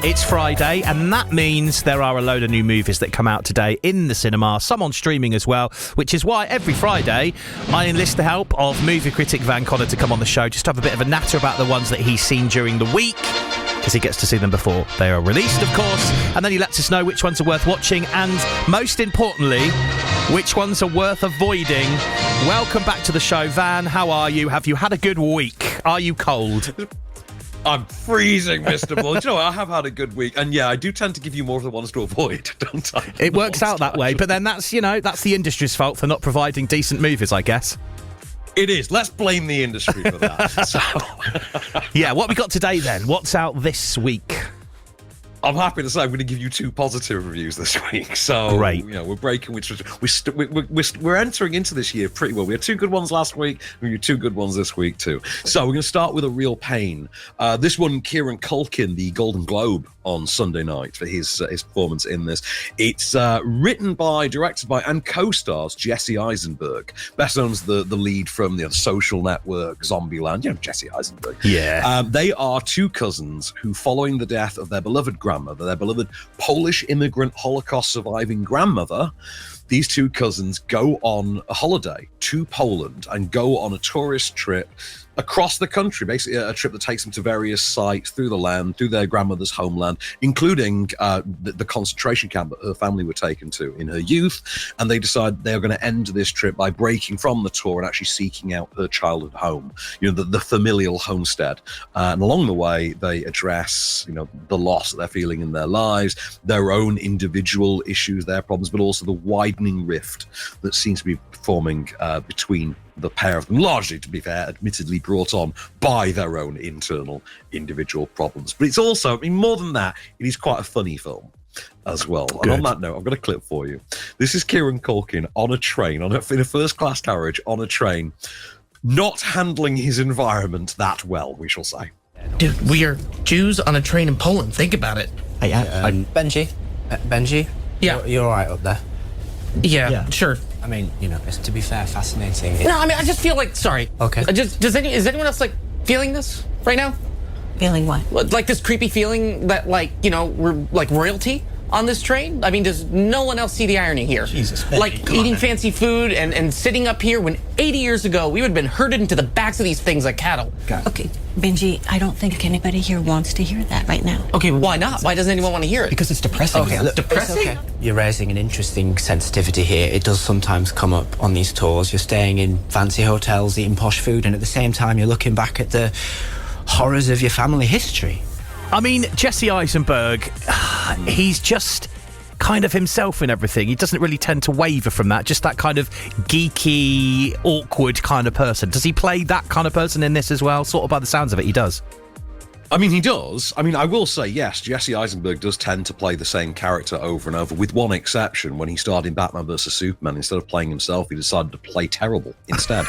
It's Friday, and that means there are a load of new movies that come out today in the cinema, some on streaming as well, which is why every Friday I enlist the help of movie critic Van Connor to come on the show, just to have a bit of a natter about the ones that he's seen during the week, because he gets to see them before they are released, of course, and then he lets us know which ones are worth watching and, most importantly, which ones are worth avoiding. Welcome back to the show, Van. How are you? Have you had a good week? Are you cold? I'm freezing, Mr. Bull. You know what? I have had a good week, and yeah, I do tend to give you more of the ones to avoid, don't I? It works out that way, but then that's the industry's fault for not providing decent movies, I guess. It is. Let's blame the industry for that. So, yeah, what we got today then? What's out this week? I'm happy to say I'm going to give you 2 positive reviews this week. So, great. You know, we're breaking, we're entering into this year pretty well. We had 2 good ones last week. We had 2 good ones this week too. So we're going to start with a real pain. This one, Kieran Culkin, the Golden Globe on Sunday night for his performance in this. It's written by, directed by, and co-stars Jesse Eisenberg, best known as the lead from the Social Network, Zombieland. You know, Jesse Eisenberg. Yeah. They are 2 cousins who, following the death of their beloved grandmother, their beloved Polish immigrant Holocaust surviving grandmother, these 2 cousins go on a holiday to Poland and go on a tourist trip across the country, basically a trip that takes them to various sites through the land, through their grandmother's homeland, including the concentration camp that her family were taken to in her youth. And they decide they are going to end this trip by breaking from the tour and actually seeking out her childhood home, you know, the familial homestead. And along the way, they address, you know, the loss that they're feeling in their lives, their own individual issues, their problems, but also the widening rift that seems to be forming between the pair of them, largely, to be fair, admittedly brought on by their own internal individual problems. But it's also, I mean, more than that, it is quite a funny film as well. Good. And on that note, I've got a clip for you. This is Kieran Culkin on a train, in a first-class carriage on a train, not handling his environment that well, we shall say. Dude, we are Jews on a train in Poland. Think about it. Hey, Benji? Benji? Yeah. You're all right up there? Yeah, sure. I mean, you know, it's, to be fair, fascinating. No, I mean, I just feel like, sorry. Okay. Is anyone else, like, feeling this right now? Feeling what? Like this creepy feeling that, like, you know, we're like royalty on this train? I mean, does no one else see the irony here? Jesus, Benji, like eating fancy food and sitting up here when 80 years ago we would have been herded into the backs of these things like cattle. Okay, Benji, I don't think anybody here wants to hear that right now. Okay, why not? Why doesn't anyone want to hear it? Because it's depressing. Okay, Look, depressing? Okay. You're raising an interesting sensitivity here. It does sometimes come up on these tours. You're staying in fancy hotels, eating posh food, and at the same time you're looking back at the horrors of your family history. I mean, Jesse Eisenberg, he's just kind of himself in everything. He doesn't really tend to waver from that, just that kind of geeky, awkward kind of person. Does he play that kind of person in this as well? Sort of by the sounds of it, he does. I mean, he does. I mean, I will say, yes, Jesse Eisenberg does tend to play the same character over and over, with one exception. When he starred in Batman vs. Superman, instead of playing himself, he decided to play terrible instead.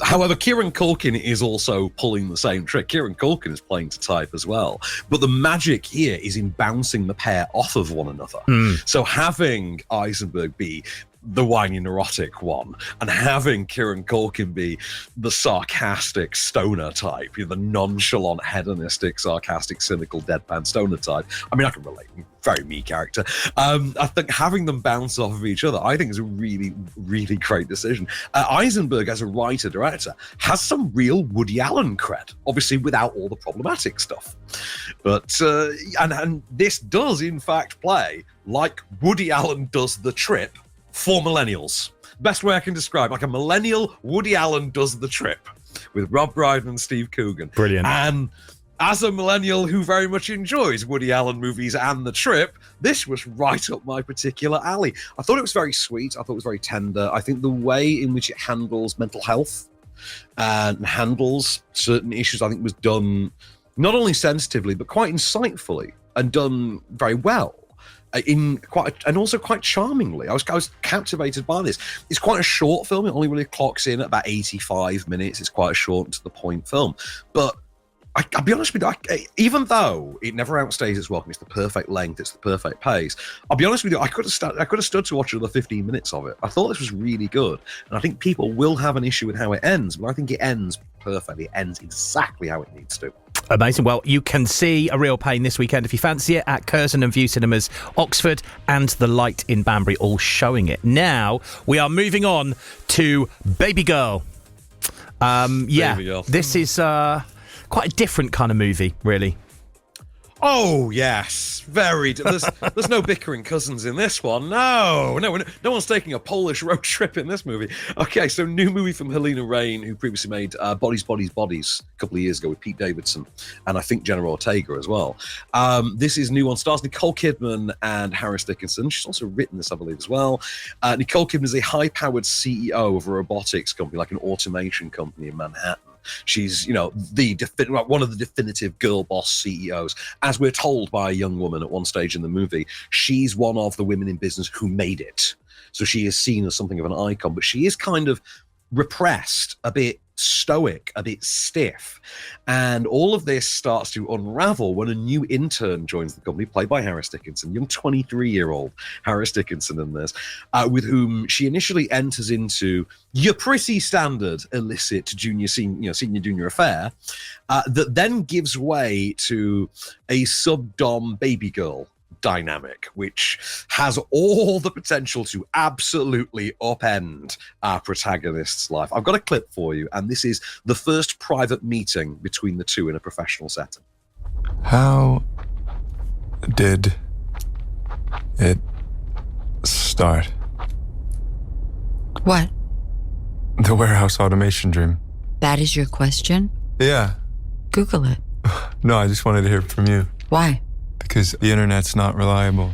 However, Kieran Culkin is also pulling the same trick. Kieran Culkin is playing to type as well. But the magic here is in bouncing the pair off of one another. So having Eisenberg be the whiny neurotic one, and having Kieran Culkin be the sarcastic stoner type, you know, the nonchalant, hedonistic, sarcastic, cynical, deadpan stoner type. I mean, I can relate. Very me character. I think having them bounce off of each other, I think, is a really, really great decision. Eisenberg, as a writer-director, has some real Woody Allen cred, obviously without all the problematic stuff. But, and this does, in fact, play like Woody Allen does The Trip for millennials. Best way I can describe, like a millennial Woody Allen does The Trip with Rob Brydon and Steve Coogan. Brilliant. And as a millennial who very much enjoys Woody Allen movies and The Trip, this was right up my particular alley. I thought it was very sweet. I thought it was very tender. I think the way in which it handles mental health and handles certain issues, I think, was done not only sensitively, but quite insightfully and done very well. And also quite charmingly. I was captivated by this. It's quite a short film. It only really clocks in at about 85 minutes. It's quite a short and to the point film. But I'll be honest with you, even though it never outstays its welcome, it's the perfect length, it's the perfect pace. I'll be honest with you, I could have stood to watch another 15 minutes of it. I thought this was really good, and I think people will have an issue with how it ends, but I think it ends perfectly. It ends exactly how it needs to. Amazing. Well, you can see A Real Pain this weekend if you fancy it at Curzon and View Cinemas, Oxford, and The Light in Banbury, all showing it. Now, we are moving on to Babygirl. Babygirl. This is quite a different kind of movie, really. Oh, yes. Very. There's no bickering cousins in this one. No one's taking a Polish road trip in this movie. Okay, so new movie from Helena Rain, who previously made Bodies, Bodies, Bodies a couple of years ago with Pete Davidson and I think Jenna Ortega as well. This is new on. Stars Nicole Kidman and Harris Dickinson. She's also written this, I believe, as well. Nicole Kidman is a high-powered CEO of a robotics company, like an automation company in Manhattan. She's, one of the definitive girl boss CEOs. As we're told by a young woman at one stage in the movie, she's one of the women in business who made it. So she is seen as something of an icon, but she is kind of repressed, a bit stoic, a bit stiff. And all of this starts to unravel when a new intern joins the company, played by Harris Dickinson, young 23-year-old Harris Dickinson in this, with whom she initially enters into your pretty standard illicit senior-junior affair, that then gives way to a sub-dom baby girl dynamic, which has all the potential to absolutely upend our protagonist's life. I've got a clip for you, and this is the first private meeting between the two in a professional setting. How did it start? What? The warehouse automation dream. That is your question? Yeah. Google it. No, I just wanted to hear from you. Why? Because the internet's not reliable.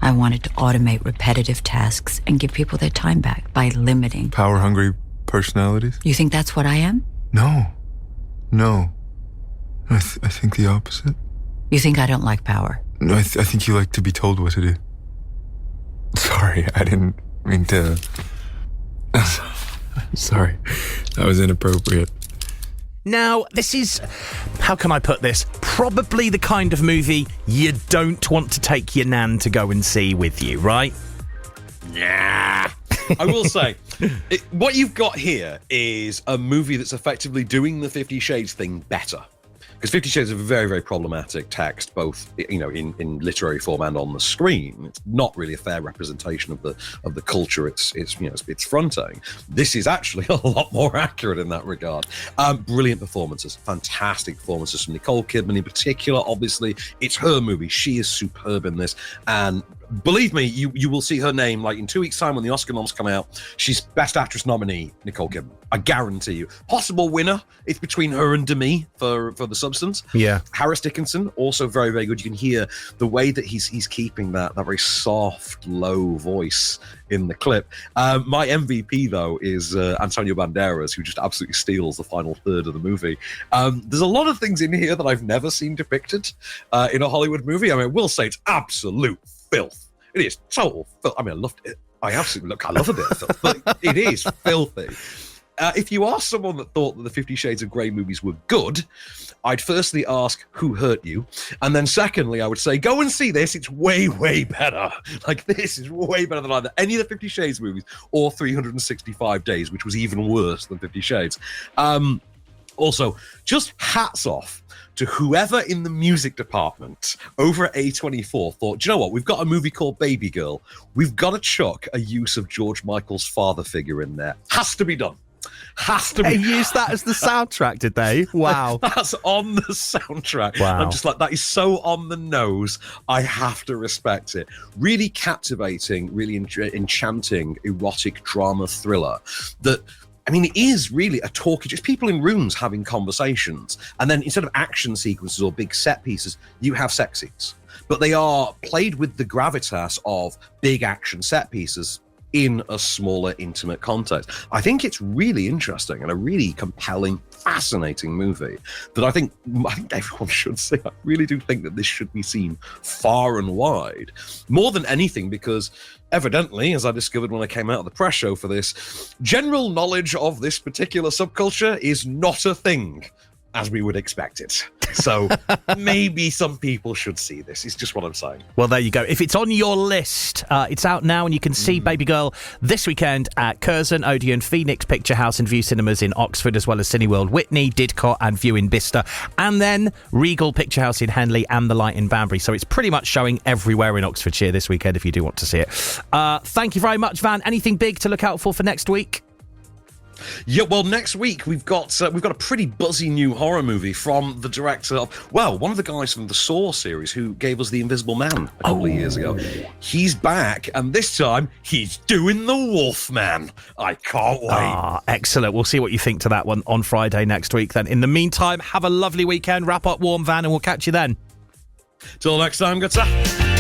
I wanted to automate repetitive tasks and give people their time back by limiting. Power-hungry personalities? You think that's what I am? No. I think the opposite. You think I don't like power? No, I think you like to be told what to do. Sorry, I didn't mean to... Sorry, that was inappropriate. Now, this is, how can I put this? Probably the kind of movie you don't want to take your nan to go and see with you, right? Nah. I will say, what you've got here is a movie that's effectively doing the 50 Shades thing better. Because 50 Shades is a very, very problematic text, both in literary form and on the screen. It's not really a fair representation of the culture it's fronting. This is actually a lot more accurate in that regard. Brilliant performances, fantastic performances from Nicole Kidman in particular. Obviously, it's her movie. She is superb in this, and believe me, you will see her name like in 2 weeks' time when the Oscar noms come out. She's Best Actress nominee, Nicole Kidman. I guarantee you. Possible winner. It's between her and Demi for The Substance. Yeah. Harris Dickinson, also very, very good. You can hear the way that he's keeping that very soft, low voice in the clip. My MVP, though, is Antonio Banderas, who just absolutely steals the final third of the movie. There's a lot of things in here that I've never seen depicted in a Hollywood movie. I mean, I will say it's absolute filth. It is total filth. I mean, I loved it. I love a bit of filth, but it is filthy. If you are someone that thought that the 50 Shades of Grey movies were good, I'd firstly ask who hurt you, and then secondly, I would say go and see this. It's way, way better. Like, this is way better than either any of the 50 Shades movies or 365 Days, which was even worse than 50 Shades. Also, just hats off to whoever in the music department over at A24 thought, do you know what? We've got a movie called Babygirl. We've got to chuck a use of George Michael's father figure in there. Has to be done. Has to be. They used that as the soundtrack, did they? Wow. That's on the soundtrack. Wow. I'm just like, that is so on the nose. I have to respect it. Really captivating, really enchanting, erotic drama thriller that, I mean, it is really a talk. It's just people in rooms having conversations. And then instead of action sequences or big set pieces, you have sex scenes. But they are played with the gravitas of big action set pieces in a smaller, intimate context. I think it's really interesting and a really compelling, fascinating movie that I think everyone should see. I really do think that this should be seen far and wide. More than anything, because evidently, as I discovered when I came out of the press show for this, general knowledge of this particular subculture is not a thing as we would expect it. So maybe some people should see this. It's just what I'm saying. Well, there you go. If it's on your list, it's out now, and you can see Babygirl this weekend at Curzon, Odeon, Phoenix Picture House and View Cinemas in Oxford, as well as Cineworld Witney, Didcot and View in Bicester, and then Regal Picture House in Henley and The Light in Banbury. So it's pretty much showing everywhere in Oxfordshire this weekend if you do want to see it. Thank you very much, Van. Anything big to look out for next week? Yeah, well, next week we've got a pretty buzzy new horror movie from the director of, one of the guys from the Saw series who gave us The Invisible Man a couple of years ago. He's back, and this time he's doing The Wolfman. I can't wait. Excellent. We'll see what you think to that one on Friday next week then. In the meantime, have a lovely weekend. Wrap up warm, Van, and we'll catch you then. Till next time, good stuff.